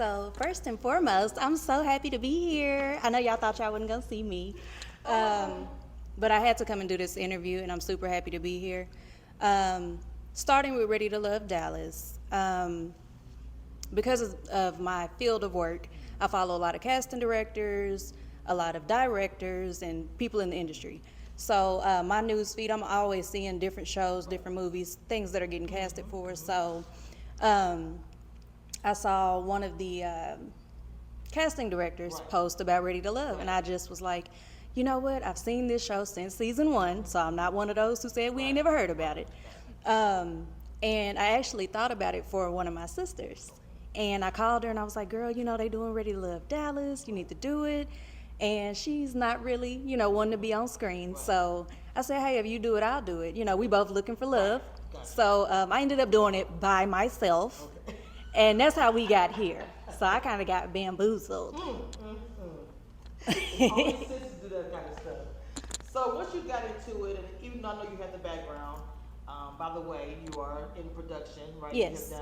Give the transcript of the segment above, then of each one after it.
So first and foremost, I'm so happy to be here. I know y'all thought y'all wasn't gonna see me, but I had to come and do this interview, and I'm super happy to be here. Um, Starting with Ready to Love Dallas, because of my field of work, I follow a lot of casting directors, a lot of directors, and people in the industry. So my news feed, I'm always seeing different shows, different movies, things that are getting casted for. So. Um, I saw one of the casting directors post about Ready to Love, and I just was like, you know what? I've seen this show since season 1, so I'm not one of those who said we ain't never heard about it. And I actually thought about it for one of my sisters. And I called her and I was like, girl, they doing Ready to Love Dallas. You need to do it. And she's not really, wanting to be on screen. So I said, hey, if you do it, I'll do it. We both looking for love. So I ended up doing it by myself. And that's how we got here. So I kind of got bamboozled. Only sisters do that kind of stuff. So once you got into it, and even though I know you had the background, by the way, you are in production, right? Yes.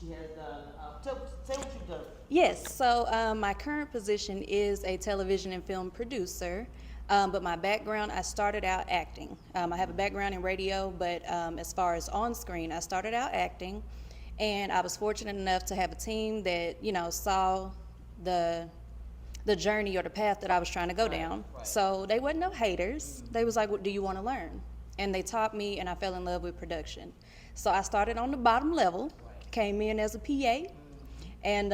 She has done, say what you've done. Yes, so my current position is a television and film producer. But my background, I started out acting. I have a background in radio, but as far as on screen, I started out acting. And I was fortunate enough to have a team that, saw the journey or the path that I was trying to go down. Right. So they wasn't no haters. They was like, what do you want to learn? And they taught me, and I fell in love with production. So I started on the bottom level, came in as a PA, and,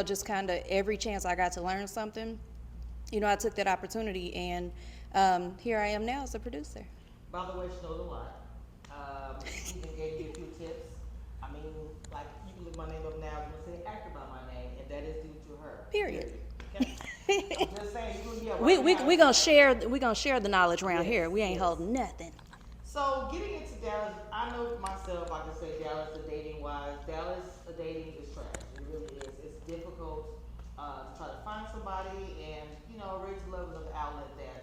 just kind of every chance I got to learn something, I took that opportunity, and here I am now as a producer. By the way, she knows a lot. She even gave you a few tips. I mean, like, you can look my name up now, you can say actor by my name, and that is due to her. Period. Okay? I'm just saying, we gonna share the knowledge around here. We ain't holding nothing. So getting into Dallas, I know for myself, I can say Dallas, dating wise, Dallas dating is trash. It really is. It's difficult to try to find somebody, and Ready to Love is another outlet that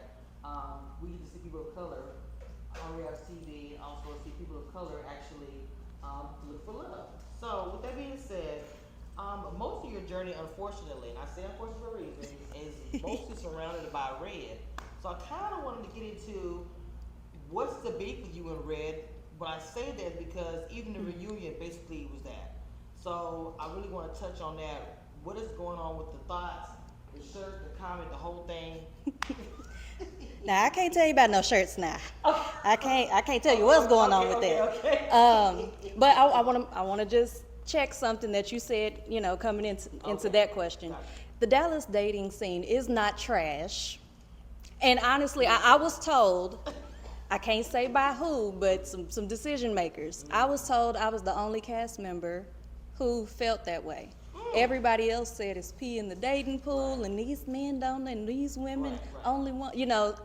we get to see people of color on reality TV, and also see people of color actually look for love. So with that being said, most of your journey, unfortunately, and I say unfortunately for a reason, is mostly surrounded by Red. So I kind of wanted to get into what's the beef with you and Red, but I say that because even the reunion basically was that. So I really want to touch on that. What is going on with the thoughts, the shirt, the comment, the whole thing? Now I can't tell you about no shirts now. Okay. I can't tell you what's going on with that. Okay. But I want to just check something that you said, coming into that question. Gotcha. The Dallas dating scene is not trash. And honestly, I was told, I can't say by who, but some decision makers. I was told I was the only cast member who felt that way. Everybody else said it's pee in the dating pool, and these men don't, and these women only want.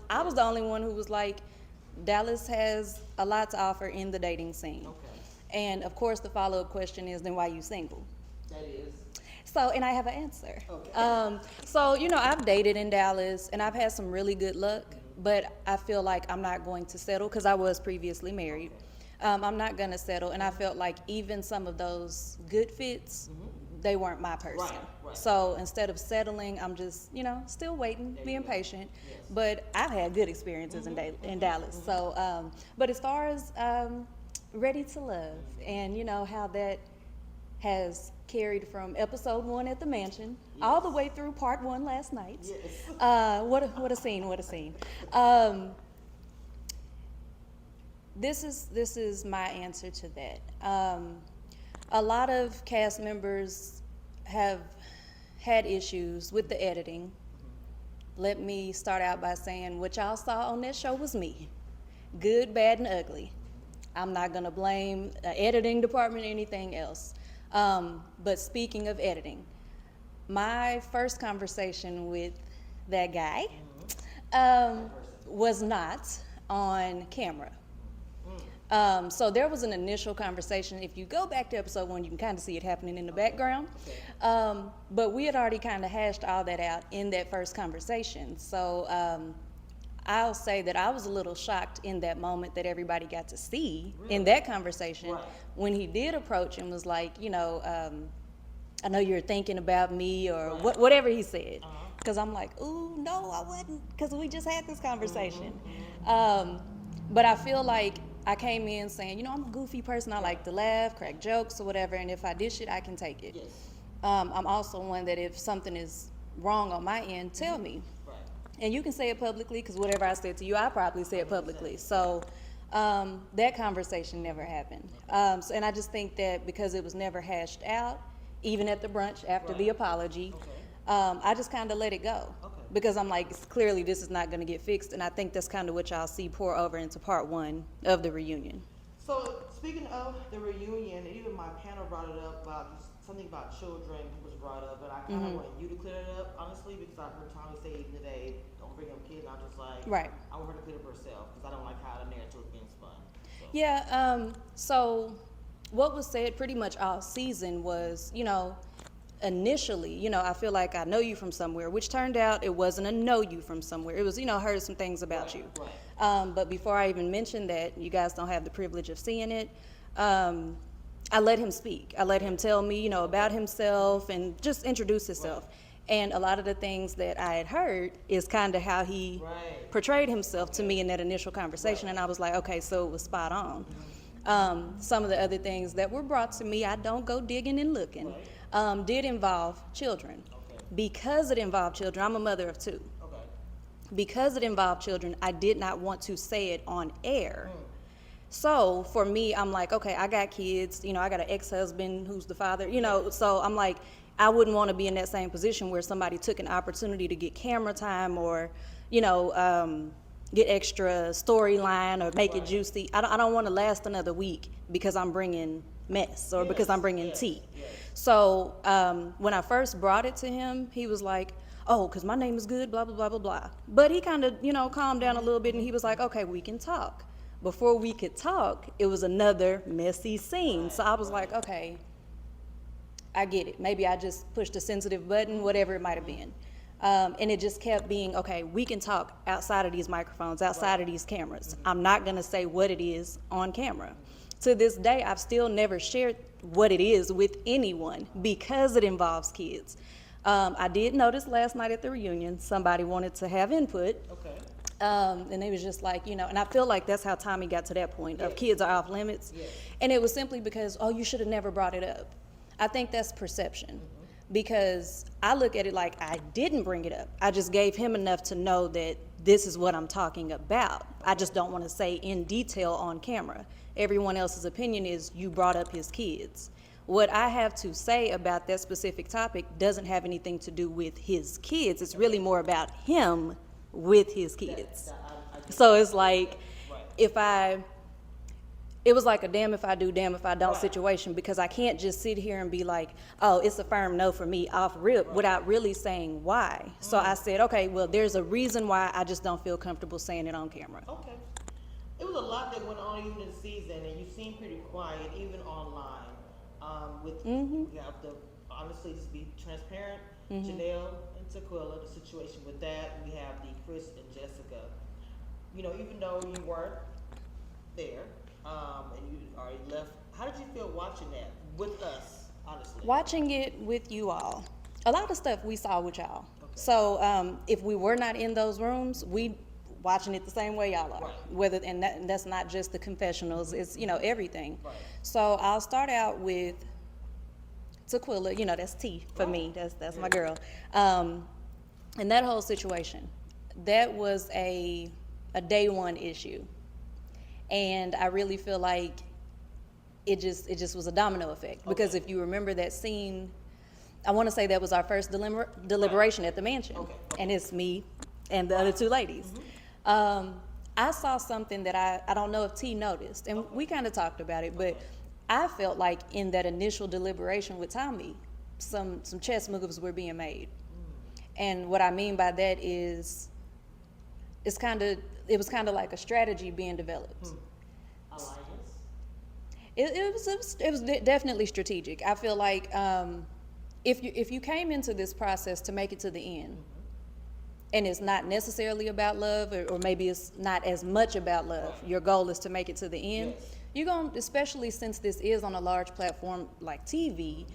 I was the only one who was like, Dallas has a lot to offer in the dating scene. Okay. And of course, the follow-up question is, then why you single? That is. So, and I have an answer. Okay. So, I've dated in Dallas, and I've had some really good luck, but I feel like I'm not going to settle because I was previously married. I'm not going to settle, and I felt like even some of those good fits, they weren't my person. Right. So instead of settling, I'm just, still waiting, being patient. Yes. But I've had good experiences in Dallas. So, but as far as Ready to Love, and how that has carried from episode 1 at the mansion all the way through part 1 last night. Yes. What a scene! This is my answer to that. A lot of cast members have had issues with the editing. Let me start out by saying what y'all saw on that show was me. Good, bad, and ugly. I'm not gonna blame the editing department or anything else. But speaking of editing, my first conversation with that guy was not on camera. So there was an initial conversation. If you go back to episode 1, you can kind of see it happening in the background. But we had already kind of hashed all that out in that first conversation. So I'll say that I was a little shocked in that moment that everybody got to see in that conversation when he did approach and was like, I know you're thinking about me, or Right. whatever he said. Uh-huh. Because I'm like, ooh, no, I wasn't, because we just had this conversation. Mm-hmm. But I feel like I came in saying, you know, I'm a goofy person. I like to laugh, crack jokes, or whatever. And if I dish it, I can take it. Yes. I'm also one that if something is wrong on my end, tell me. Right. And you can say it publicly, because whatever I said to you, I probably say it publicly. So that conversation never happened. And I just think that because it was never hashed out, even at the brunch after the Right. apology, Okay. I just kind of let it go. Okay. Because I'm like, clearly this is not going to get fixed. And I think that's kind of what y'all see pour over into part one of the reunion. So speaking of the reunion, even my panel brought it up about something about children was brought up, and I kind of wanted you to clear it up, honestly, because I heard Tommy say even today, don't bring up kids. And I was just like, Right. I want her to clear it up herself because I don't like how the narrative is being spun. So. Yeah, so what was said pretty much all season was, you know, initially, you know, I feel like I know you from somewhere, which turned out it wasn't a know you from somewhere. It was, you know, heard some things about Right, you. right. But before I even mentioned that, you guys don't have the privilege of seeing it. I let him speak. I let him tell me, you know, about himself and just introduce himself. And a lot of the things that I had heard is kind of how he Right. portrayed himself to me in that initial conversation. And I was like, okay, so it was spot on. Some of the other things that were brought to me, I don't go digging and looking, did involve children. Okay. Because it involved children, I'm a mother of two. Okay. Because it involved children, I did not want to say it on air. So for me, I'm like, okay, I got kids, you know, I got an ex-husband who's the father, you know, so I'm like, I wouldn't want to be in that same position where somebody took an opportunity to get camera time or, you know, get extra storyline or make it juicy. I don't want to last another week because I'm bringing mess or because I'm bringing tea. Yes. So when I first brought it to him, he was like, oh, because my name is good, blah, blah, blah, blah, blah. But he kind of, you know, calmed down a little bit and he was like, okay, we can talk. Before we could talk, it was another messy scene. So I was like, okay, I get it. Maybe I just pushed a sensitive button, whatever it might have been. And it just kept being, okay, we can talk outside of these microphones, outside of these cameras. I'm not going to say what it is on camera. To this day, I've still never shared what it is with anyone because it involves kids. I did notice last night at the reunion, somebody wanted to have input. Okay. And it was just like, you know, and I feel like that's how Tommy got to that point of kids are off limits. Yes. And it was simply because, oh, you should have never brought it up. I think that's perception because I look at it like I didn't bring it up. I just gave him enough to know that this is what I'm talking about. I just don't want to say in detail on camera. Everyone else's opinion is you brought up his kids. What I have to say about that specific topic doesn't have anything to do with his kids. It's really more about him with his kids. So it's like, it was like a damn if I do, damn if I don't situation because I can't just sit here and be like, oh, it's a firm no for me off rip without really saying why. So I said, okay, well, there's a reason why I just don't feel comfortable saying it on camera. Okay. It was a lot that went on even this season, and you seem pretty quiet, even online. We have to honestly just be transparent. Janelle and Tequila, the situation with that. We have the Chris and Jessica. You know, even though you weren't there, and you already left, how did you feel watching that with us, honestly? Watching it with you all, a lot of stuff we saw with y'all. So if we were not in those rooms, we watching it the same way y'all are. Whether and that's not just the confessionals, it's, you know, everything. So I'll start out with Tequila, you know, that's T for me. That's my girl. And that whole situation, that was a day one issue. And I really feel like it just was a domino effect. Because if you remember that scene, I want to say that was our first deliberation at the mansion. And it's me and the other two ladies. I saw something that I don't know if T noticed, and we kind of talked about it, but I felt like in that initial deliberation with Tommy, some chess moves were being made. And what I mean by that is it was kind of like a strategy being developed. Alliance? It was definitely strategic. I feel like if you came into this process to make it to the end, and it's not necessarily about love, or maybe it's not as much about love, your goal is to make it to the end, you're going, especially since this is on a large platform like TV,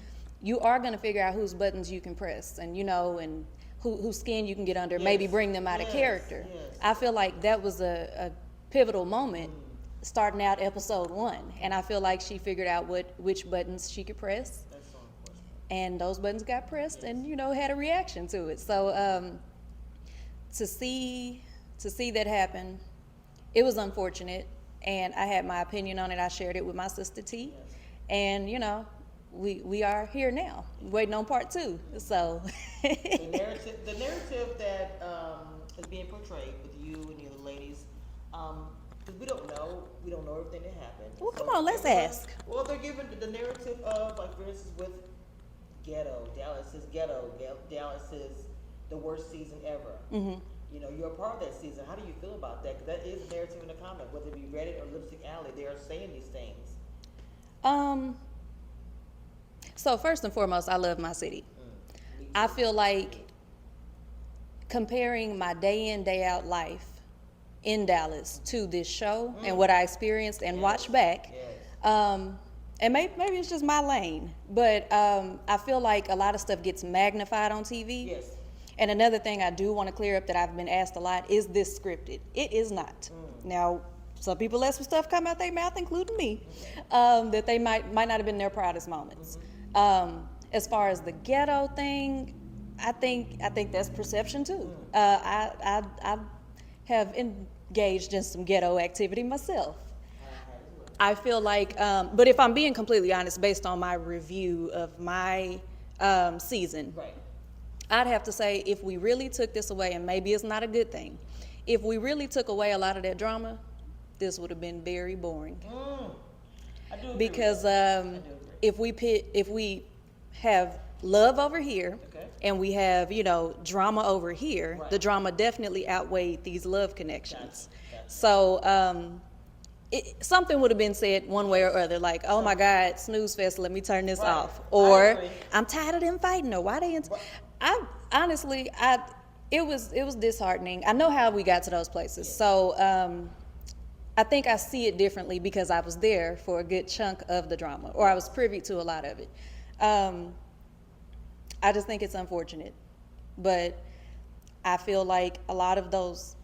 you are going to figure out whose buttons you can press, and and whose skin you can get under, maybe Yes. bring them out of Yes. character. Yes. I feel like that was a pivotal moment starting out episode 1, and I feel like she figured out which buttons she could press, That's so unfortunate. and those buttons got pressed, and had a reaction to it. So to see that happen, it was unfortunate, and I had my opinion on it. I shared it with my sister T, Yes. and we are here now, waiting on part 2. So The narrative that is being portrayed with you and the other ladies, because we don't know everything that happened. Well, come on, let's ask. Well, they're giving the narrative of, like, for instance, with Dallas is ghetto. Dallas is the worst season ever. Mhm. You're a part of that season. How do you feel about that? Because that is a narrative in the comment, whether you read it or Lipstick Alley, they are saying these things. So first and foremost, I love my city. I feel like comparing my day in, day out life in Dallas to this show and what I experienced and watched back, Yes. and maybe it's just my lane, but I feel like a lot of stuff gets magnified on TV. Yes. And another thing I do want to clear up that I've been asked a lot, is this scripted? It is not. Now, some people let some stuff come out their mouth, including me, that they might not have been their proudest moments. As far as the ghetto thing, I think that's perception too. I have engaged in some ghetto activity myself. I feel like, but if I'm being completely honest, based on my review of my season, Right. I'd have to say, if we really took this away, and maybe it's not a good thing, if we really took away a lot of that drama, this would have been very boring. I do agree with Because that. I do agree. if we have love over here, Okay. and we have drama over here, Right. the drama definitely outweighed these love connections. Gotcha. So something would have been said one way or other, like, "Oh my God, snooze fest, let me turn this Right. off," I or agree. "I'm tired of them fighting," or "Why they?" I honestly, it was disheartening. I know how we got to those places, so I think I see it differently because I was there for a good chunk of the drama, or I was privy to a lot of it. I just think it's unfortunate, but I feel like a lot of those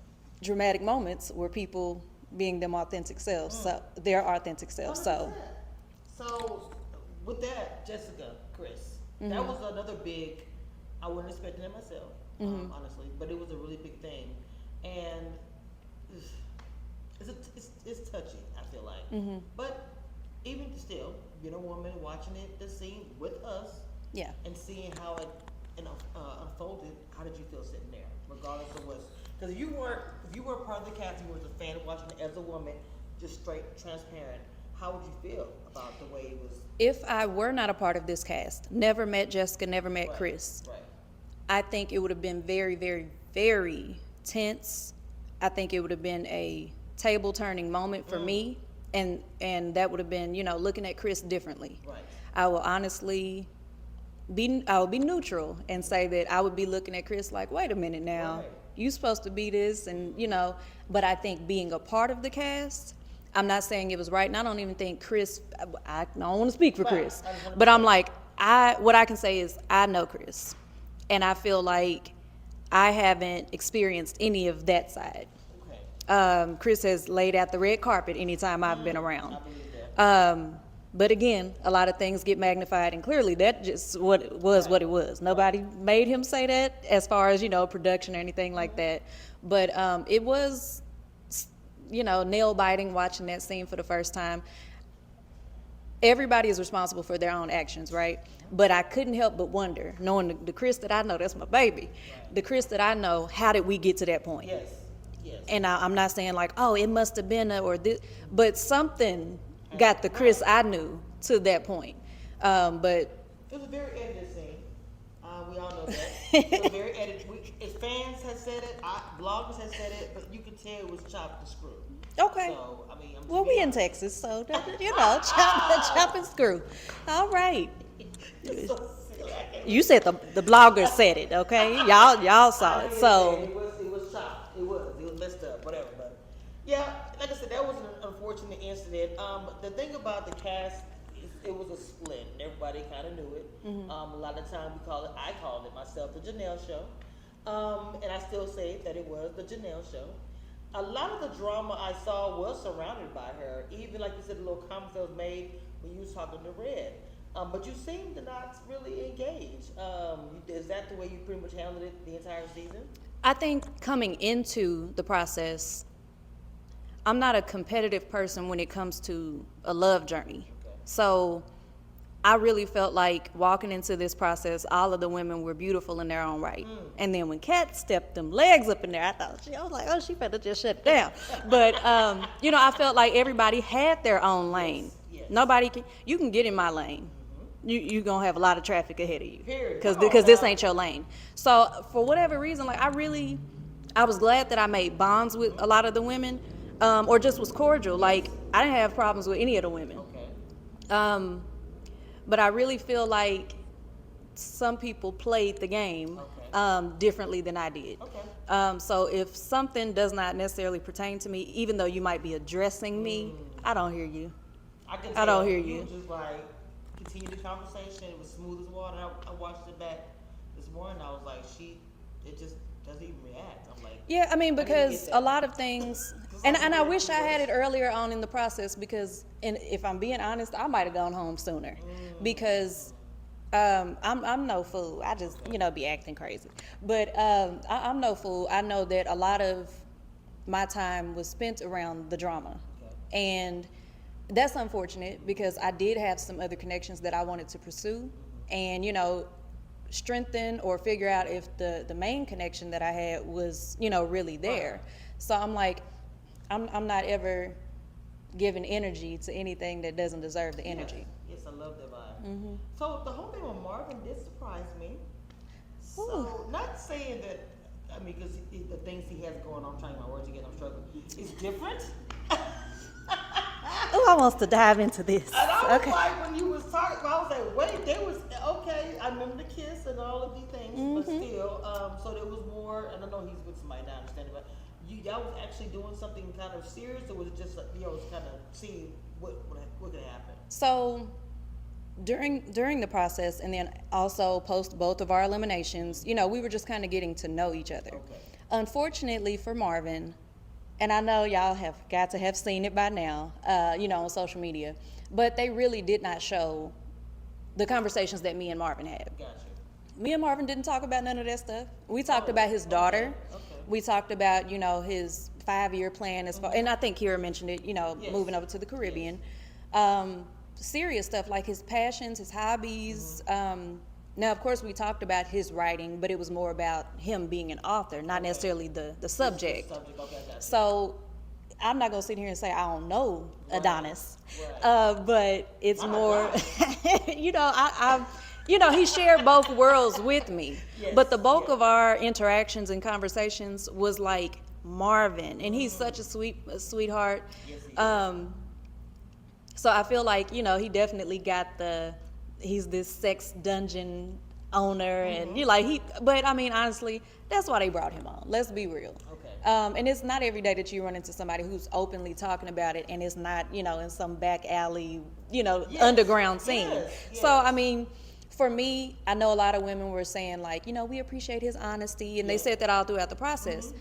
dramatic moments were people being them authentic selves, so their authentic selves. So 100%. So with that, Jessica, Chris, that was another big. I wasn't expecting it myself, honestly, but it was a really big thing, and it's touchy. I feel like, but even still, being a woman watching it, the scene with us, yeah. and seeing how it unfolded, how did you feel sitting there, regardless of what? Because if you were part of the cast, you were a fan watching it as a woman, just straight, transparent. How would you feel about the way it was? If I were not a part of this cast, never met Jessica, never met Right, Chris, Right. I think it would have been very, very, very tense. I think it would have been a table turning moment for me, and that would have been, looking at Chris differently. Right. I will honestly I would be neutral and say that I would be looking at Chris like, wait a minute now, Right. you supposed to be this, and but I think being a part of the cast, I'm not saying it was right, and I don't even think Chris, I don't want to speak for Right. Chris, but I'm like, what I can say is I know Chris, and I feel like I haven't experienced any of that side. Okay. Chris has laid out the red carpet anytime I've been around. I believe that. But again, a lot of things get magnified, and clearly that just what it was. Nobody made him say that as far as, production or anything like that. But it was, nail biting watching that scene for the first time. Everybody is responsible for their own actions, right? But I couldn't help but wonder, knowing the Chris that I know, that's my baby, the Chris that I know, how did we get to that point? Yes. Yes. And I'm not saying like, oh, it must have been or this, but something got the Chris I knew to that point. But It was a very edited scene. We all know that. It was very edited. Fans have said it, bloggers have said it, but you could tell it was chopped and screwed. okay. So, I mean, I'm just Well, we being in honest. Texas, so chop and screw. All right. It's so silly. I can't- You said the bloggers said it, okay? Y'all saw I it. didn't say So it was chopped. It was messed up, whatever. But yeah, like I said, that was an unfortunate incident. The thing about the cast it was a split, and everybody kind of knew it. A lot of time I called it myself the Janelle Show, and I still say that it was the Janelle Show. A lot of the drama I saw was surrounded by her. Even like you said, the little comments that was made when you was talking to Red. But you seem to not really engage. Is that the way you pretty much handled it the entire season? I think coming into the process, I'm not a competitive person when it comes to a love journey. Okay. So I really felt like walking into this process, all of the women were beautiful in their own right. And then when Kat stepped them legs up in there, I was like, oh, she better just shut it down. But, I felt like everybody had their own lane. Yes. Nobody can, you can get in my lane. You're going to have a lot of traffic ahead of you. Period. Because this ain't your lane. So for whatever reason, like I was glad that I made bonds with a lot of the women, or just was cordial. Like I didn't have problems with any of the women. Okay. But I really feel like some people played the game differently than I did. Okay. So if something does not necessarily pertain to me, even though you might be addressing me, I don't hear you. I don't hear you. you. Was just like continue the conversation. It was smooth as water. I watched it back this morning. I was like, it just doesn't even react. I'm like, Yeah, I mean, I didn't because get that. a lot of things, and I wish I had it earlier on in the process because, and if I'm being honest, I might have gone home sooner because I'm no fool. I just, be acting crazy. But I'm no fool. I know that a lot of my time was spent around the drama. Okay. And that's unfortunate because I did have some other connections that I wanted to pursue and, strengthen or figure out if the main connection that I had was, really there. Right. So I'm like, I'm not ever giving energy to anything that doesn't deserve the energy. Yes, I love that vibe. So the whole thing with Marvin did surprise me. So not saying that, because the things he has going on, I'm trying my words again, I'm struggling. It's different. Oh, I want to dive into this. And I was Okay. like, when you was talking, I was like, wait, there was, okay, I remember the kiss and all of these things, but still, so there was more, and I know he's with somebody now, I understand it, but y'all was actually doing something kind of serious, or was it just like, was kind of seeing what could happen? So during the process and then also post both of our eliminations, we were just kind of getting to know each other. Okay. Unfortunately for Marvin, and I know y'all have got to have seen it by now, on social media, but they really did not show the conversations that me and Marvin had. Gotcha. Me and Marvin didn't talk about none of that stuff. We talked about his daughter. Okay. We talked about, his 5-year plan as far, and I think Kira mentioned it, Yes. moving over to the Caribbean. Serious stuff like his passions, his hobbies. Now, of course, we talked about his writing, but it was more about him being an author, not necessarily the subject. Okay, gotcha. So I'm not going to sit here and say I don't know Adonis, Right. but it's Not more, Adonis. he shared both worlds with me. Yes, But the bulk yes. of our interactions and conversations was like Marvin, and he's such a sweetheart. Yes, he is. So I feel like, he definitely got he's this sex dungeon owner, and but I mean, honestly, that's why they brought him on. Let's be real. Okay. And it's not every day that you run into somebody who's openly talking about it, and it's not, in some back alley, Yes. underground scene. Yes. So, I mean, for me, I know a lot of women were saying like, we appreciate his honesty, and they said that all throughout the process.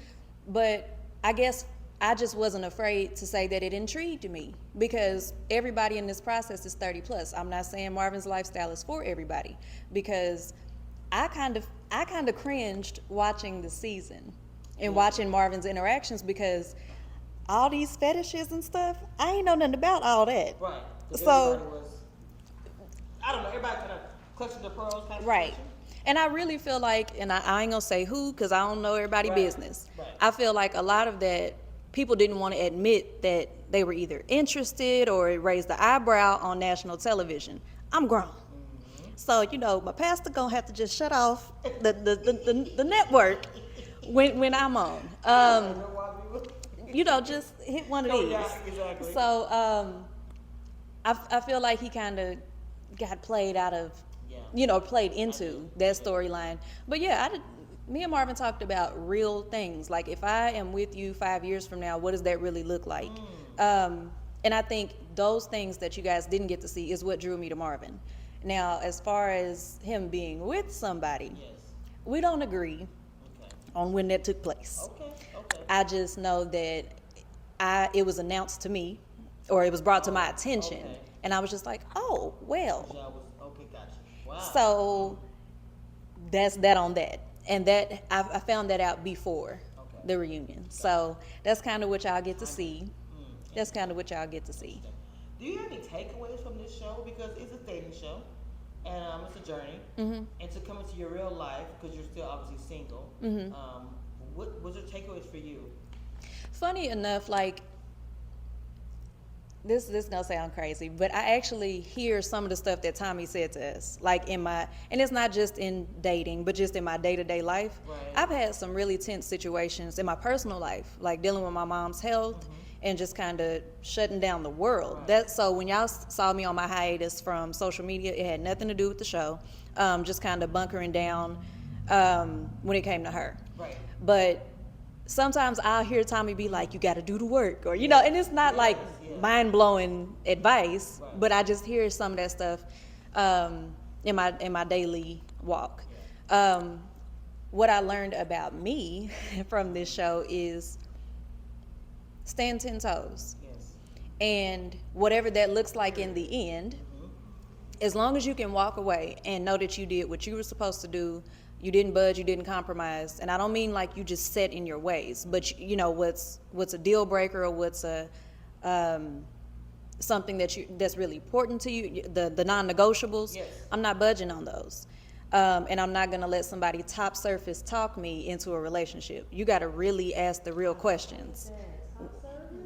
But I guess I just wasn't afraid to say that it intrigued me because everybody in this process is 30 plus. I'm not saying Marvin's lifestyle is for everybody because I kind of cringed watching the season and watching Marvin's interactions because all these fetishes and stuff, I ain't know nothing about all that. Right. 'Cause So- everybody was, I don't know, everybody kind of clutching their pearls kind of Right. situation. And I really feel like, and I ain't gonna say who because I don't know everybody's Right. business. Right. I feel like a lot of that people didn't want to admit that they were either interested or it raised the eyebrow on national television. I'm grown. So, my pastor gonna have to just shut off the network when I'm on. Just hit one of Oh, these. yeah, exactly. So I feel like he kind of got played out of, played into that storyline. But yeah, me and Marvin talked about real things. Like if I am with you 5 years from now, what does that really look like? And I think those things that you guys didn't get to see is what drew me to Marvin. Now, as far as him being with somebody, Yes. we don't agree Okay. on when that took place. Okay. Okay. I just know that it was announced to me, or it was brought to my attention, okay. and I was just like, oh, well. Y'all was okay. Gotcha. Wow. So that's that on that. And that I found that out before Okay. the reunion. So that's kind of what y'all get to see. Mm, That's kind of what y'all get to see. do you have any takeaways from this show? Because it's a dating show, and it's a journey. Mm-hmm. And to come into your real life, because you're still obviously single. Mm-hmm. What was your takeaways for you? Funny enough, like this gonna sound crazy, but I actually hear some of the stuff that Tommy said to us, like and it's not just in dating, but just in my day-to-day life. Right. I've had some really tense situations in my personal life, like dealing with my mom's health and just kind of shutting down the world. Right. So when y'all saw me on my hiatus from social media, it had nothing to do with the show, just kind of bunkering down when it came to her. Right. But sometimes I'll hear Tommy be like, you got to do the work, or, you know, and it's not like mind-blowing advice, Right. but I just hear some of that stuff in my daily walk. What I learned about me from this show is stand 10 toes. Yes. And whatever that looks like in the end, as long as you can walk away and know that you did what you were supposed to do, you didn't budge, you didn't compromise. And I don't mean like you just set in your ways, but you know what's a deal breaker, or what's a something that's really important to you, the non-negotiables. Yes. I'm not budging on those. And I'm not gonna let somebody top surface talk me into a relationship. You gotta really ask the real questions.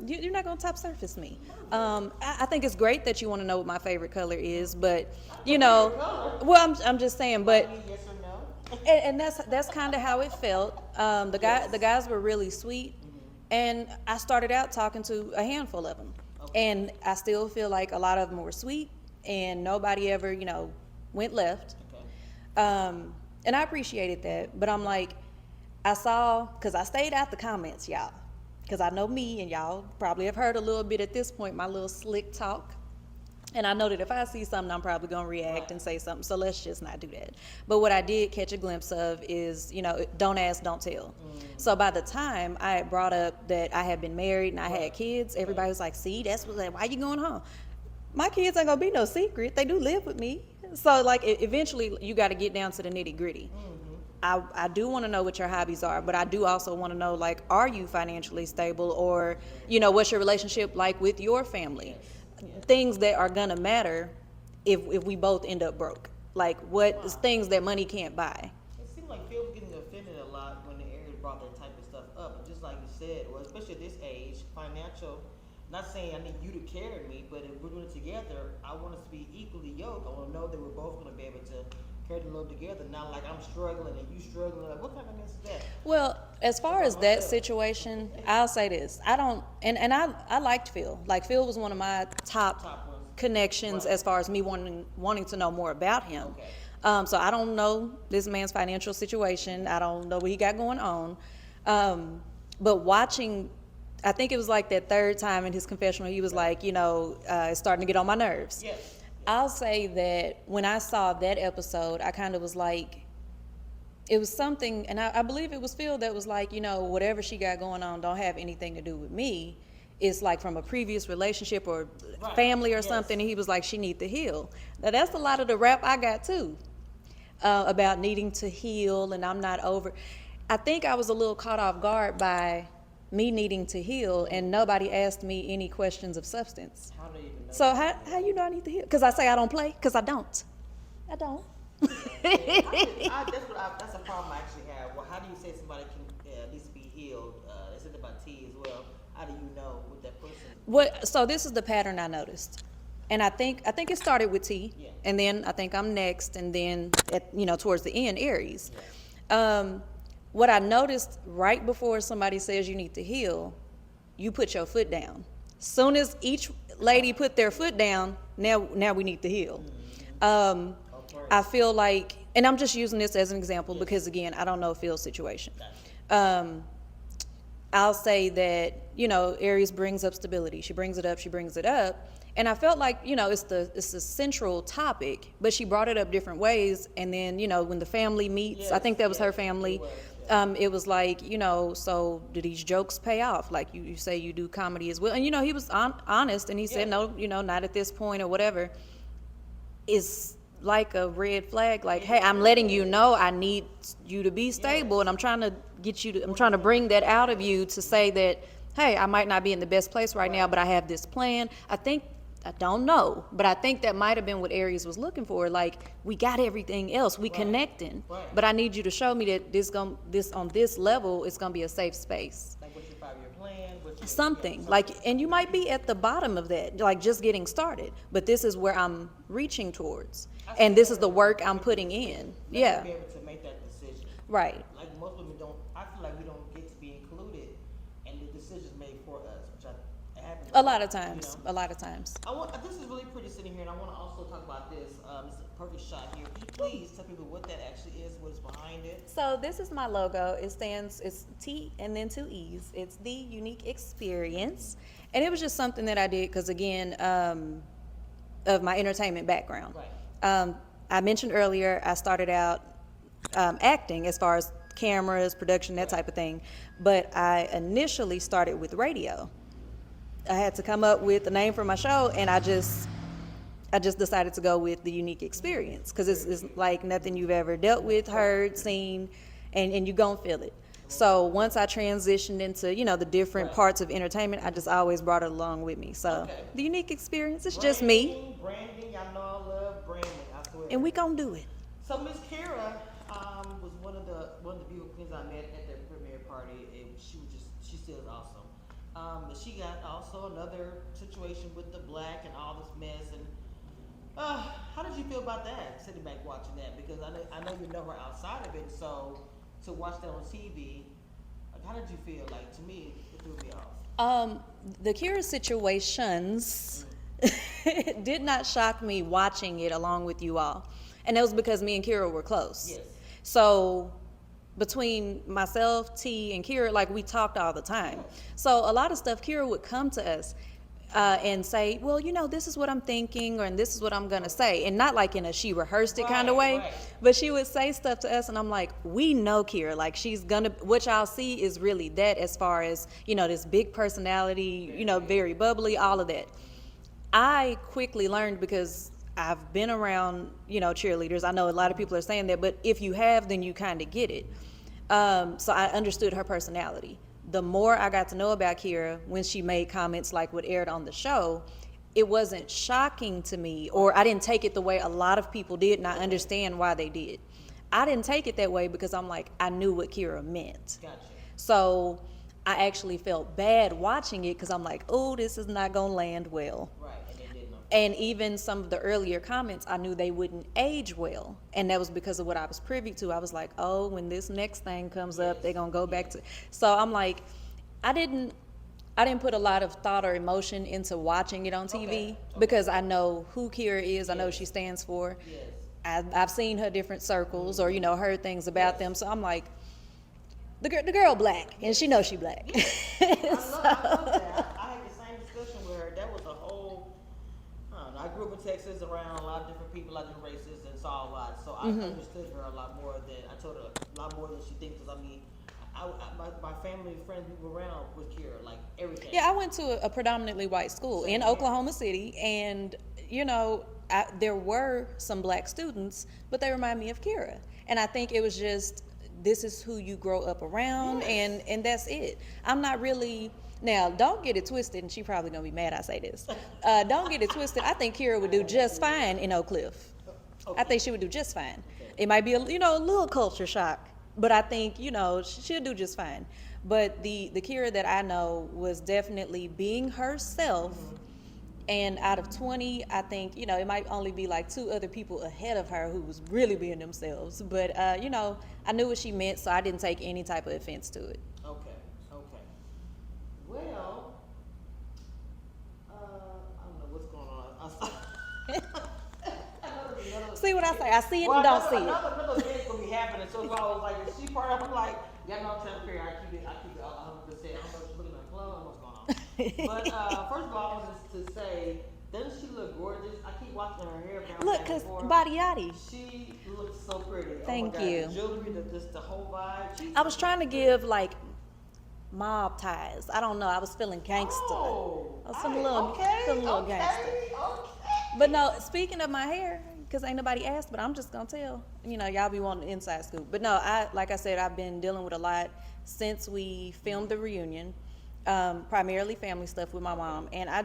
You're not gonna top surface me. I think it's great that you want to know what my favorite color is, but you know, well, I'm just saying, but Yes or no? and that's kind of how it felt. The guys were really sweet, and I started out talking to a handful of them, and I still feel like a lot of them were sweet, and nobody ever, you know, went left. Okay. And I appreciated that, but I'm like, because I stayed out the comments, y'all. Because I know me, and y'all probably have heard a little bit at this point, my little slick talk. And I know that if I see something, I'm probably going to react and say something. So let's just not do that. But what I did catch a glimpse of is, you know, don't ask, don't tell. So by the time I had brought up that I had been married and I had kids, everybody was like, see, that's what, why you going home? My kids ain't going to be no secret. They do live with me. So, like, eventually you got to get down to the nitty gritty. I do want to know what your hobbies are, but I do also want to know, like, are you financially stable, or, you know, what's your relationship like with your family? Things that are going to matter if we both end up broke. Like, what is things that money can't buy? It seemed like Phil was getting offended a lot when the area brought that type of stuff up. And just like you said, well, especially at this age, financial, not saying I need you to carry me, but if we're doing it together, I want us to be equally yoked. I want to know that we're both going to be able to carry the load together, not like I'm struggling and you struggling. Like, what kind of mess is that? Well, as far as that situation, I'll say this. I don't, and I liked Phil. Like, Phil was one of my top ones. connections as far as me wanting to know more about him. Okay. So I don't know this man's financial situation. I don't know what he got going on. But watching, I think it was like that third time in his confessional, he was like, you know, it's starting to get on my nerves. Yes. I'll say that when I saw that episode, I kind of was like, it was something, and I believe it was Phil that was like, you know, whatever she got going on don't have anything to do with me. It's like from a previous relationship or family or something, and he was like, she need to heal. Now, that's a lot of the rap I got too, about needing to heal, and I'm not over. I think I was a little caught off guard by me needing to heal, and nobody asked me any questions of substance. How do you even know? So how you know I need to heal? Because I say I don't play? Because I don't. I don't. That's a problem I actually have. Well, how do you say somebody needs to be healed? They said about T as well. How do you know with that person? So this is the pattern I noticed, and I think it started with T, Yeah. and then I think I'm next, and then towards the end Aries. What I noticed right before somebody says you need to heal, you put your foot down. Soon as each lady put their foot down, now we need to heal. I feel like, and I'm just using this as an example because, again, I don't know Phil's situation. I I'll say that, Aries brings up stability. She brings it up, she brings it up. And I felt like, it's the central topic, but she brought it up different ways. And then, when the family meets, I think that was her family. It was, yeah. It was like, so do these jokes pay off? Like you say you do comedy as well. And, he was honest, and he said, no, not at this point or whatever. It's like a red flag, like, hey, I'm letting you know I need you to be stable, and I'm trying to I'm trying to bring that out of you to say that, hey, I might not be in the best place right now, but I have this plan. I don't know, but I think that might have been what Aries was looking for. Like, we got everything else, we connecting, but I need you to show me that this on this level, it's gonna be a safe space. Like, what's your 5-year plan? Something like, and you might be at the bottom of that, like just getting started, but this is where I'm reaching towards, and this is the work I'm putting in. Yeah. Be able to make that decision. Right. Like, most women don't. I feel like we don't get to be included in the decisions made for us, which happens A lot of times. A lot of times. This is really pretty sitting here, and I want to also talk about this. It's a perfect shot here. Could you please tell people what that actually is, what is behind it? So this is my logo. It's T and then 2 E's. It's the Eunik experience, and it was just something that I did because, again, of my entertainment background. Right. I mentioned earlier I started out acting as far as cameras, production, that type of thing, but I initially started with radio. I had to come up with a name for my show, and I just decided to go with the Eunik experience because it's like nothing you've ever dealt with, heard, seen, and you're gonna feel it. So once I transitioned into, the different parts of entertainment, I just always brought it along with me. So the Eunik experience, it's just me. Branding, I know I love branding, I swear. And we gonna do it. So Miss Kara was one of the beautiful queens I met at the premiere party, and she still is awesome. But she got also another situation with the black and all this mess, and how did you feel about that? Sitting back watching that, because I know you know her outside of it, so to watch that on TV, like, how did you feel? Like, to me, it threw me off. The Kira situations did not shock me watching it along with you all, and that was because me and Kira were close. Yes. So between myself, T, and Kira, like, we talked all the time. So a lot of stuff, Kira would come to us and say, well, this is what I'm thinking, and this is what I'm gonna say, and not like in a she rehearsed it kind of way, but she would say stuff to us, and I'm like, we know Kira, like, she's gonna, what y'all see is really that, as far as, this big personality, very bubbly, all of that. I quickly learned, because I've been around, cheerleaders. I know a lot of people are saying that, but if you have, then you kind of get it. So I understood her personality. The more I got to know about Kira, when she made comments like what aired on the show, it wasn't shocking to me, or I didn't take it the way a lot of people did, and I understand why they did. I didn't take it that way because I'm like, I knew what Kira meant. Gotcha. So I actually felt bad watching it because I'm like, oh, this is not going to land well. Right, and it didn't. And even some of the earlier comments, I knew they wouldn't age well. And that was because of what I was privy to. I was like, oh, when this next thing comes up, they're going to go back to. So I'm like, I didn't put a lot of thought or emotion into watching it on TV because I know who Kira is. I know what she stands for. Yes. I've seen her different circles, or, heard things about them. So I'm like, the girl black, and she knows she black. I love that. I had the same discussion with her. That was a whole, I grew up in Texas around a lot of different people, a lot of different races, and saw a lot. So I understood her a lot more than, I told her a lot more than she thinks. Because, I mean, my family, friends, people around with Kira, like, everything. Yeah, I went to a predominantly white school in Oklahoma City, and, there were some black students, but they remind me of Kira. And I think it was just, this is who you grow up around, and that's it. I'm not really, now, don't get it twisted, and she probably gonna be mad I say this. Don't get it twisted. I think Kira would do just fine in Oak Cliff. I think she would do just fine. It might be a little culture shock, but I think, she'll do just fine. But the Kira that I know was definitely being herself. And out of 20, I think, it might only be like 2 other people ahead of her who was really being themselves. But, I knew what she meant, so I didn't take any type of offense to it. Okay. Well, I don't know what's going on. See what I say? I see it and don't see it. Another thing's going to be happening. So if I was like, is she part of it? I'm like, Y'all know I'm transparent. I keep it 100%. How much looking at the club? What's going on? But first of all, I wanted to say, doesn't she look gorgeous? I keep watching her hair bounce Look, back and cause forth. body yachty. She looks so pretty. Thank oh my God, you. The jewelry, just the whole vibe. I was trying to give like mob ties. I don't know. I was feeling gangster. Oh, I was feeling a little, gangster. Okay. But no, speaking of my hair, because ain't nobody asked, but I'm just gonna tell. You know, y'all be wanting the inside scoop. But no, like I said, I've been dealing with a lot since we filmed the reunion, primarily family stuff with my mom, and I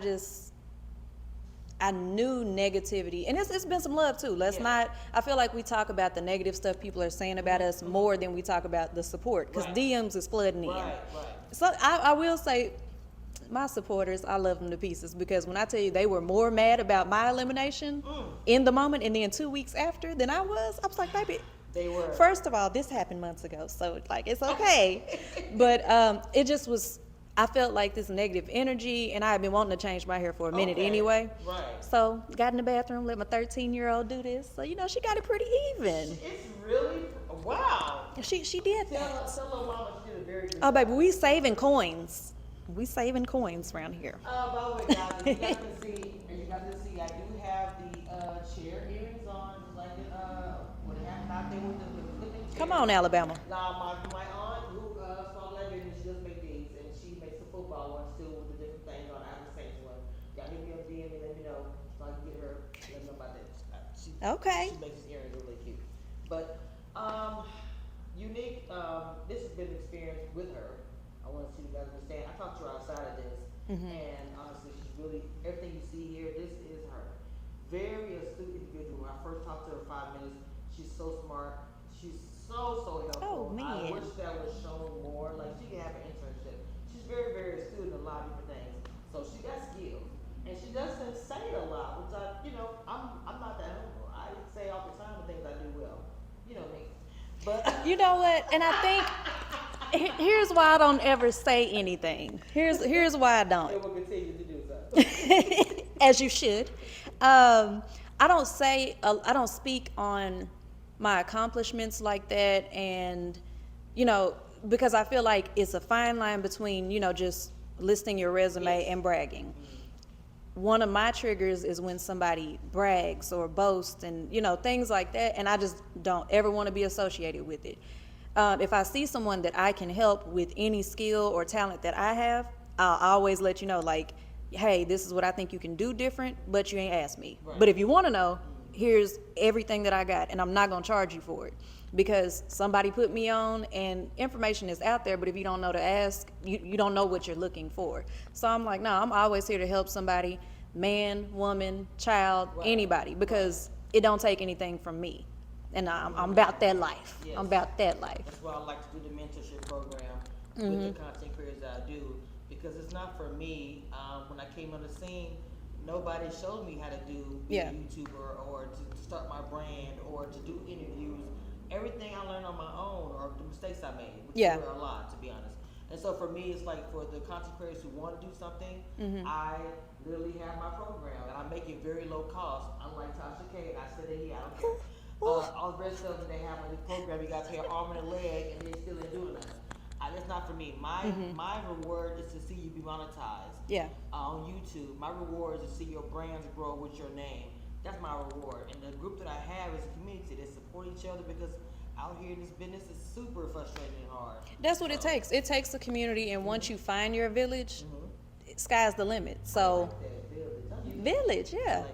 knew negativity, and it's been some love too. Let's not. I feel like we talk about the negative stuff people are saying about us more than we talk about the support, because DMs is flooding in. Right. So I will say, my supporters, I love them to pieces, because when I tell you they were more mad about my elimination in the moment, and then 2 weeks after than I was like, baby. They were. First of all, this happened months ago, so like it's okay. But it just was. I felt like this negative energy, and I had been wanting to change my hair for a minute anyway. Right. So got in the bathroom, let my 13-year-old do this. So you know she got it pretty even. It's really wow. She did that. Tell little mama she did a very good Oh baby, we saving coins. We saving coins around here. By the way, guys, as you guys can see, I do have the chair earrings on, like what happened out there with the flipping chair. Come on, Alabama. Now, my aunt, who started that business, she does make these, and she makes the football ones too with the different things on. I have the Saints one. Y'all hit me up DM and let me know so I can get her. Let me know about that. Okay. She makes these earrings really cute. But Eunik, this has been an experience with her. I want to see you guys understand. I talked to her outside of this, and honestly, she's really everything you see here. This is her. Very astute individual. When I first talked to her 5 minutes, she's so smart. She's so helpful. Oh, man. I wish that was shown more. Like she can have an internship. She's very astute in a lot of different things. So she got skills, and she doesn't say it a lot, which I'm not that humble. I say all the time the things I do well. You know me. But You know what? And I think here's why I don't ever say anything. Here's why I don't. it will continue to do so. As you should. I don't speak on my accomplishments like that, and you know, because I feel like it's a fine line between, you know, just listing your resume and bragging. One of my triggers is when somebody brags or boasts and, you know, things like that, and I just don't ever want to be associated with it. If I see someone that I can help with any skill or talent that I have, I'll always let you know, like, hey, this is what I think you can do different, but you ain't asked me. Right. But if you want to know, here's everything that I got, and I'm not going to charge you for it, because somebody put me on, and information is out there, but if you don't know to ask, you don't know what you're looking for. So I'm like, no, I'm always here to help somebody, man, woman, child, anybody, because it don't take anything from me. And I'm about that life. Yes. I'm about that life. That's why I like to do the mentorship program with the content creators that I do, because it's not for me. When I came on the scene, nobody showed me how to be a YouTuber or to start my brand or to do interviews. Everything I learned on my own, or the mistakes I made, which were a lot, to be honest. And so for me, it's like for the content creators who want to do something, I literally have my program, and I make it very low cost. Unlike Tasha K, and I said it here, I don't care. All the rest of them, they have on this program, you got to pay an arm and a leg, and they still ain't doing nothing. That's not for me. My reward is to see you be monetized. Yeah. On YouTube, my reward is to see your brands grow with your name. That's my reward. And the group that I have is a community that support each other, because out here in this business is super frustrating and hard. That's what it takes. It takes a community, and once you find your village, sky's the limit. So, village, yeah.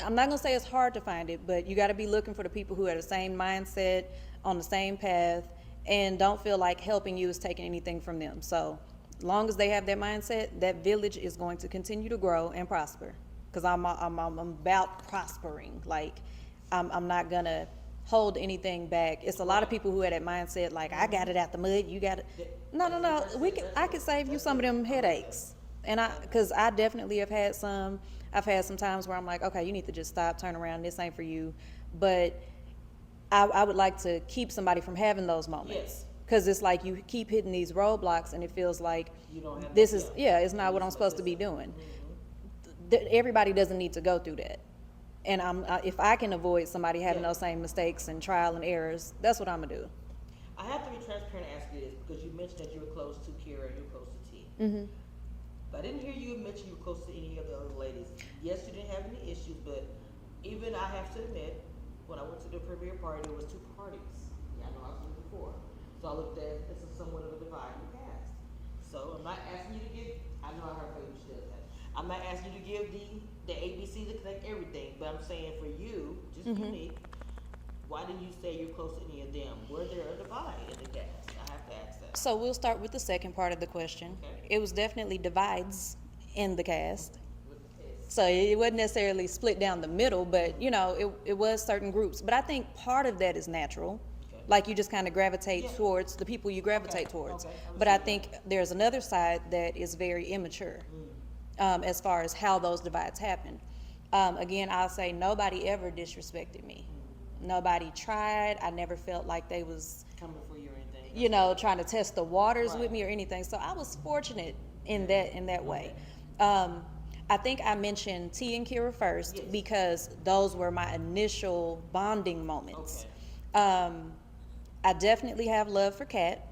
I'm not gonna say it's hard to find it, but you got to be looking for the people who are the same mindset, on the same path, and don't feel like helping you is taking anything from them. So, as long as they have that mindset, that village is going to continue to grow and prosper. Because I'm about prospering. Like, I'm not gonna hold anything back. It's a lot of people who have that mindset, like, I got it out the mud, you got it. No. I can save you some of them headaches. And because I definitely have had some. I've had some times where I'm like, okay, you need to just stop, turn around, this ain't for you. But I would like to keep somebody from having those moments. Yes. Because it's like you keep hitting these roadblocks, and it feels like You don't have this that- is, it's not what I'm supposed to be doing. Everybody doesn't need to go through that. And if I can avoid somebody having those same mistakes and trial and errors, that's what I'm gonna do. I have to be transparent and ask you this because you mentioned that you were close to Kira and you were close to T. Mm-hmm. But I didn't hear you mention you were close to any of the other ladies. Yes, you didn't have any issues, but even I have to admit, when I went to the premiere party, there was 2 parties. Yeah, I know I was looking before. So I looked at this is somewhat of a divide in the cast. So I'm not asking you to give. I know I heard Fabian does that. I'm not asking you to give the ABC to connect everything, but I'm saying for you, just Unique. Why didn't you say you're close to any of them? Were there a divide in the cast? I have to ask that. So we'll start with the second part of the question. Okay. It was definitely divides in the cast. With this. So it wasn't necessarily split down the middle, but you know, it was certain groups. But I think part of that is natural. Okay. Like you just kind of gravitate Yeah. towards the people you gravitate Okay, towards. okay, But I understood. think there's another side that is very immature as far as how those divides happen. Again, I'll say nobody ever disrespected me. Nobody tried. I never felt like they was, Coming for you or anything. you know, trying to test the waters with Right. me or anything. So I was fortunate in that way. I think I mentioned T and Kira first Yes. because those were my initial bonding moments. Okay. I definitely have love for Kat.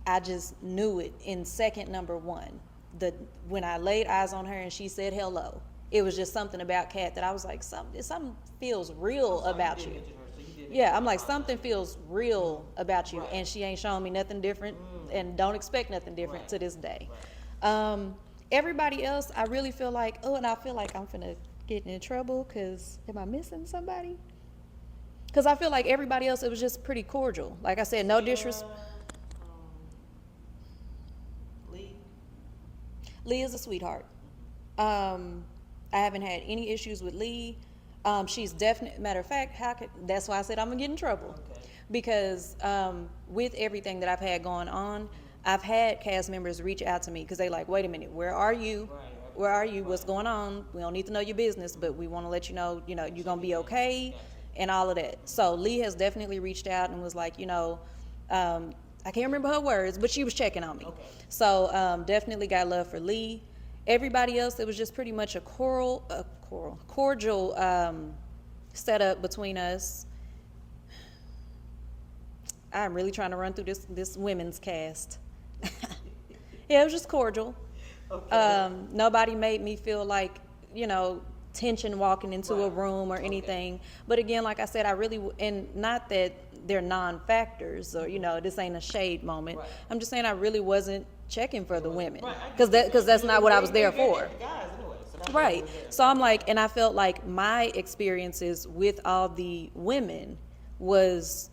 I just knew it in second number 1. When I laid eyes on her and she said hello, it was just something about Kat that I was like, something feels real So about did you. mention her, so you did Yeah, mention I'm like, her. something feels real about you, Right. and she ain't showing me nothing different, and don't expect nothing different Right. to this day. Right. Everybody else, I really feel like, and I feel like I'm finna get in trouble, because am I missing somebody? Because I feel like everybody else, it was just pretty cordial. Like I said, no disrespect. Lee. Lee is a sweetheart. I haven't had any issues with Lee. She's definitely, matter of fact, that's why I said I'm gonna get in trouble. Okay. Because with everything that I've had going on, I've had cast members reach out to me because they like, wait a minute, where are you? Right. Where are you? What's going on? We don't need to know your business, but we want to let you know, you're gonna be okay, and all of that. So Lee has definitely reached out and was like, I can't remember her words, but she was checking on me. Okay. So definitely got love for Lee. Everybody else, it was just pretty much a cordial setup between us. I'm really trying to run through this women's cast. Yeah, it was just cordial. Okay. Nobody made me feel like, tension walking into a Right. room or Okay. anything. But again, like I said, and not that they're non-factors or, this ain't a shade moment. Right. I'm just saying I really wasn't checking for the women. Right, I Because get that's not what I was there They for. get the guys anyway, so that's Right. what it was So I'm like, and I felt like my experiences with all the women was,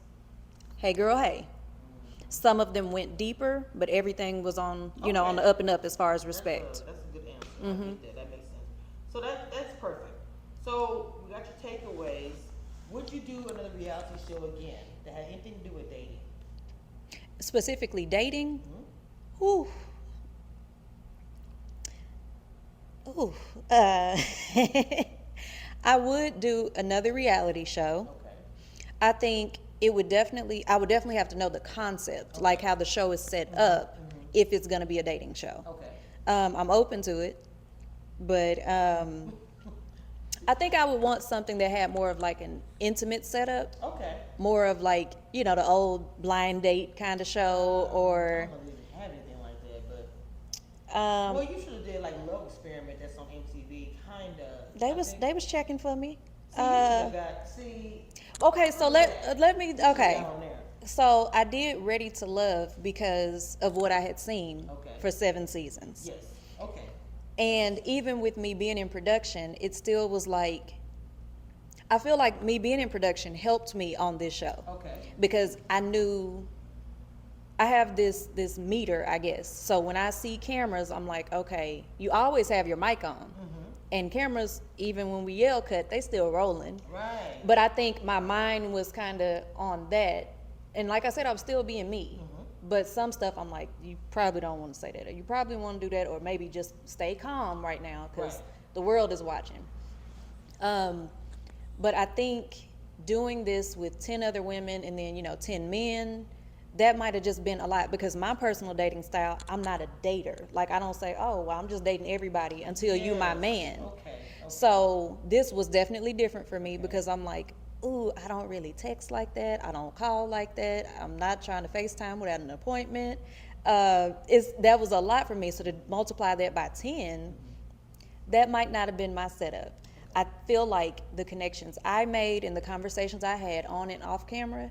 hey girl, hey. Some of them went deeper, but everything was on, on Okay. the up and up as far as That's respect. a good answer. I get that. That makes sense. So that's perfect. So we got your takeaways. Would you do another reality show again that had anything to do with dating? Specifically dating, Mm-hmm. ooh. Ooh. Uh, I would do another reality show. Okay. I think I would definitely have to know the concept, like how the show is set up, if it's going to be a dating show. Okay. I'm open to it, but I think I would want something that had more of like an intimate setup, Okay. more of like, the old blind date kind of show, I or don't even have anything like that, but well, you should have did like Love Experiment that's on MTV, kinda. they was checking for me. See, you should have got see. Okay, so let me okay. Down there. So I did Ready to Love because of what I had seen Okay. for 7 seasons. Yes. Okay. And even with me being in production, it still was like, I feel like me being in production helped me on this show. Okay. Because I knew I have this meter, I guess. So when I see cameras, I'm like, okay, you always have your mic on. And cameras, even when we yell cut, they still rolling. Right. But I think my mind was kind of on that. And like I said, I was still being me. But some stuff I'm like, you probably don't want to say that. Or you probably want to do that. Or maybe just stay calm right now because Right. the world is watching. But I think doing this with 10 other women and then, 10 men, that might have just been a lot because my personal dating style, I'm not a dater. Like I don't say, oh, well, I'm just dating everybody until you my Yes. man. Okay. So this was definitely different for me because I'm like, ooh, I don't really text like that. I don't call like that. I'm not trying to FaceTime without an appointment. That was a lot for me. So to multiply that by 10, that might not have been my setup. I feel like the connections I made and the conversations I had on and off camera,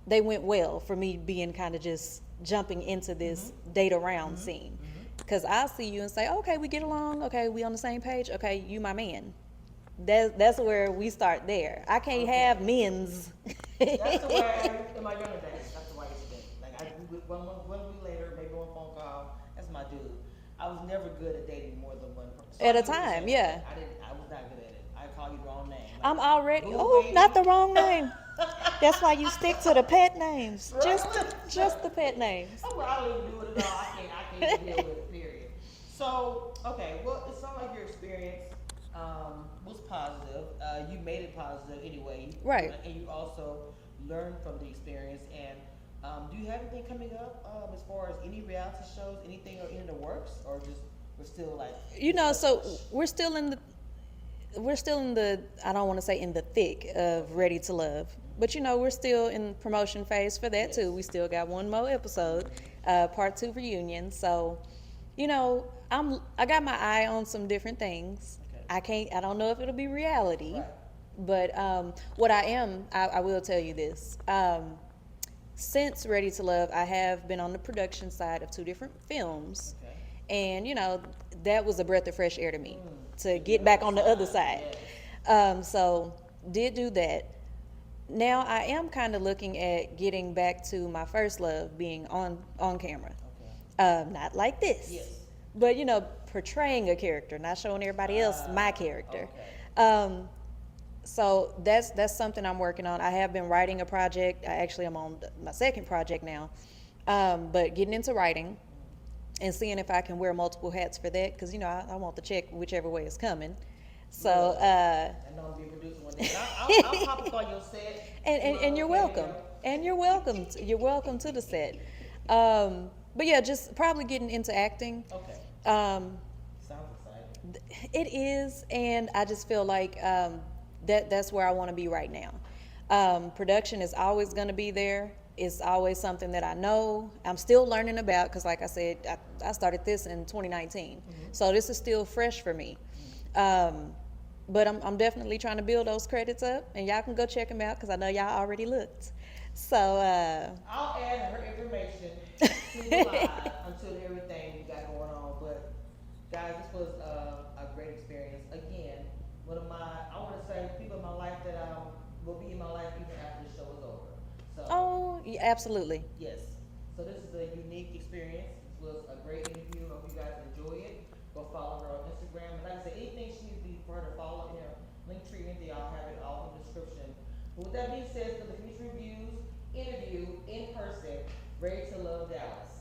they went well for me being kind of just jumping into this date around scene. Because I'll see you and say, okay, we get along. Okay, we on the same page. Okay, you my man. That's where we start there. I can't have men's. That's the way in my younger days. That's the way I used to think. Like one week later, maybe one phone call. That's my dude. I was never good at dating more than one person. So At I a get what you're time, saying. yeah. I was not good at it. I call you the wrong name. Like, I'm already, boo, oh, baby. not the wrong name. That's why you stick to the pet names. Right? Just the pet names. Oh, well, I don't even do it at all. I can't deal with it, period. So, okay, well, it sounds like your experience was positive. You made it positive anyway. Right. And you also learned from the experience. And do you have anything coming up as far as any reality shows, anything or in the works, or just we're still like? You know, so we're still in the I don't want to say in the thick of Ready to Love, but you know, we're still in promotion phase for that too. We still got one more episode, part 2 reunion. So, you know, I got my eye on some different things. Okay. I don't know if it'll be reality, Right. but what I will tell you this. Since Ready to Love, I have been on the production side of 2 different films. Okay. And, you know, that was a breath of fresh air to me to get back on the other side. So, did do that. Now, I am kind of looking at getting back to my first love, being on camera. Okay. Not like this. Yes. But, you know, portraying a character, not showing everybody else my character. Okay. So that's something I'm working on. I have been writing a project. I'm on my second project now, but getting into writing and seeing if I can wear multiple hats for that, because you know I want the check whichever way it's coming. So I know I'm being produced one day. I'll pop up on your set. and you're welcome, and you're welcome. You're welcome to the set. But yeah, just probably getting into acting. Okay. Um, Sounds exciting. It is, and I just feel like that's where I want to be right now. Production is always going to be there. It's always something that I know. I'm still learning about because, like I said, I started this in 2019, so this is still fresh for me. But I'm definitely trying to build those credits up, and y'all can go check them out because I know y'all already looked. So I'll add her information to the live until everything we got going on. But guys, this was a great experience. Again, I want to say people in my life that will be in my life even after the show is over. So oh, yeah, absolutely. yes. So this is a unique experience. This was a great interview. Hope you guys enjoy it. Go follow her on Instagram. And like I said, anything she needs for her to follow, link tree, anything, I'll have it all in the description. But with that being said, for the future reviews, interview in person, Ready to Love Dallas.